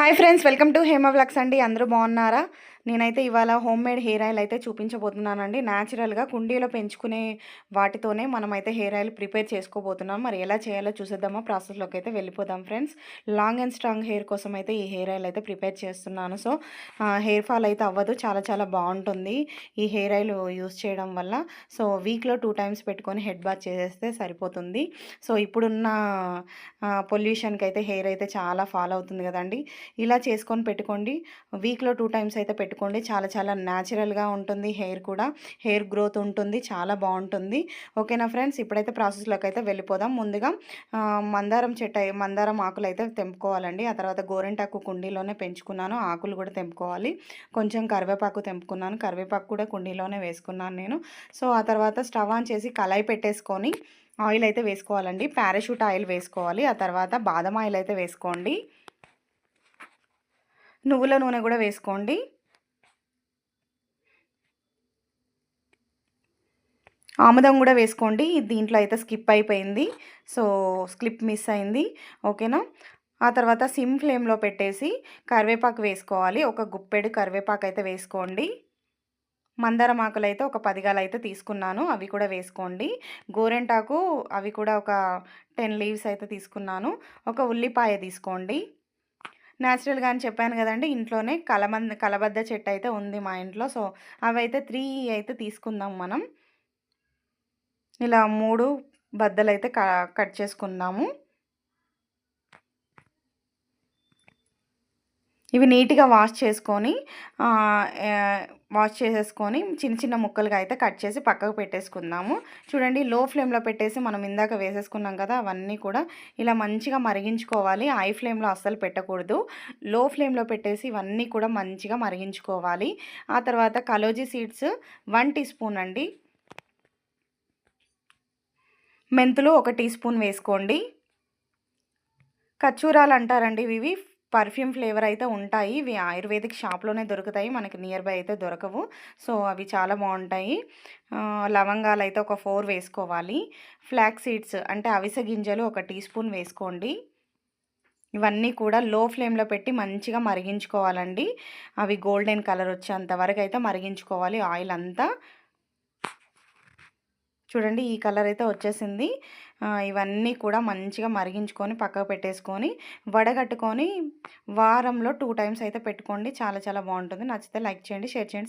Hi friends, welcome to Hema vlogs అండి. అందరూ బాగున్నారా? నేనైతే ఇవాళ హోమ్ మేడ్ హెయిర్ ఆయిల్ అయితే చూపించబోతున్నానండి. న్యాచురల్గా కుండీలో పెంచుకునే వాటితోనే మనమైతే హెయిర్ ఆయిల్ ప్రిపేర్ చేసుకోబోతున్నాం. మరి ఎలా చేయాలో చూసేద్దామా? ప్రాసెస్లోకి అయితే వెళ్ళిపోదాం friends. Long and strong hair కోసం అయితే ఈ హెయిర్ ఆయిల్ అయితే ప్రిపేర్ చేస్తున్నాను. సో హెయిర్ ఫాల్ అయితే అవ్వదు, చాలా చాలా బాగుంటుంది ఈ హెయిర్ ఆయిల్ యూస్ చేయడం వల్ల. సో వీక్లో 2 టైమ్స్ పెట్టుకొని హెడ్ బాత్ చేసేస్తే సరిపోతుంది. సో ఇప్పుడున్న పొల్యూషన్కి అయితే హెయిర్ అయితే చాలా ఫాల్ అవుతుంది కదండి. ఇలా చేసుకొని పెట్టుకోండి. వీక్లో 2 టైమ్స్ అయితే పెట్టుకోండి. చాలా చాలా న్యాచురల్గా ఉంటుంది హెయిర్ కూడా. హెయిర్ గ్రోత్ ఉంటుంది, చాలా బాగుంటుంది. ఓకేనా ఫ్రెండ్స్, ఇప్పుడైతే ప్రాసెస్లోకి అయితే వెళ్ళిపోదాం. ముందుగా మందారం ఆకులు అయితే తెంపుకోవాలండి. ఆ తర్వాత గోరింటాకు కుండీలోనే పెంచుకున్నాను, ఆకులు కూడా తెంపుకోవాలి. కొంచెం కరివేపాకు తెంపుకున్నాను, కరివేపాకు కూడా కుండీలోనే వేసుకున్నాను నేను. సో ఆ తర్వాత స్టవ్ ఆన్ చేసి కళాయి పెట్టేసుకొని ఆయిల్ అయితే వేసుకోవాలండి. పారాషూట్ ఆయిల్ వేసుకోవాలి. ఆ తర్వాత బాదం ఆయిల్ అయితే వేసుకోండి. నువ్వుల నూనె కూడా వేసుకోండి. ఆముదం కూడా వేసుకోండి. దీంట్లో అయితే స్కిప్ అయిపోయింది, సో స్కిప్ మిస్ అయింది. ఓకేనా. ఆ తర్వాత సిమ్ ఫ్లేమ్లో పెట్టేసి కరివేపాకు వేసుకోవాలి. ఒక గుప్పెడు కరివేపాకు అయితే వేసుకోండి. మందారం ఆకులు అయితే ఒక 10 గాలు అయితే తీసుకున్నాను, అవి కూడా వేసుకోండి. గోరెంటాకు అవి కూడా ఒక 10 లీవ్స్ అయితే తీసుకున్నాను. ఒక ఉల్లిపాయ తీసుకోండి. న్యాచురల్గా అని చెప్పాను కదండి, ఇంట్లోనే కలబద్ద చెట్టు అయితే ఉంది మా ఇంట్లో. సో అవైతే 3 అయితే తీసుకుందాం మనం. ఇలా 3 బద్దలైతే కట్ చేసుకుందాము. ఇవి నీట్గా వాష్ చేసేసుకొని చిన్న చిన్న ముక్కలుగా అయితే కట్ చేసి పక్కకు పెట్టేసుకుందాము. చూడండి, లో ఫ్లేమ్లో పెట్టేసి మనం ఇందాక వేసేసుకున్నాం కదా, అవన్నీ కూడా ఇలా మంచిగా మరిగించుకోవాలి. హై ఫ్లేమ్లో అస్సలు పెట్టకూడదు, లో ఫ్లేమ్లో పెట్టేసి ఇవన్నీ కూడా మంచిగా మరిగించుకోవాలి. ఆ తర్వాత కలోజీ సీడ్స్ 1 టీ స్పూన్ అండి. మెంతులు 1 టీ స్పూన్ వేసుకోండి. ఖర్జూరాలు అంటారండి ఇవి, పర్ఫ్యూమ్ ఫ్లేవర్ అయితే ఉంటాయి. ఇవి ఆయుర్వేదిక్ షాప్లోనే దొరుకుతాయి, మనకి నియర్ బై అయితే దొరకవు. సో అవి చాలా బాగుంటాయి. లవంగాలు అయితే ఒక 4 వేసుకోవాలి. ఫ్లాక్ సీడ్స్ అంటే అవిసె గింజలు 1 టీ స్పూన్ వేసుకోండి. ఇవన్నీ కూడా లో ఫ్లేమ్లో పెట్టి మంచిగా మరిగించుకోవాలండి. అవి గోల్డెన్ కలర్ వచ్చేంత వరకు అయితే మరిగించుకోవాలి ఆయిల్ అంతా. చూడండి, ఈ కలర్ అయితే వచ్చేసింది. ఇవన్నీ కూడా మంచిగా మరిగించుకొని పక్కకు పెట్టేసుకొని వడగట్టుకొని వారంలో 2 టైమ్స్ అయితే పెట్టుకోండి. చాలా చాలా బాగుంటుంది. నచ్చితే లైక్ చేయండి, షేర్ చేయండి.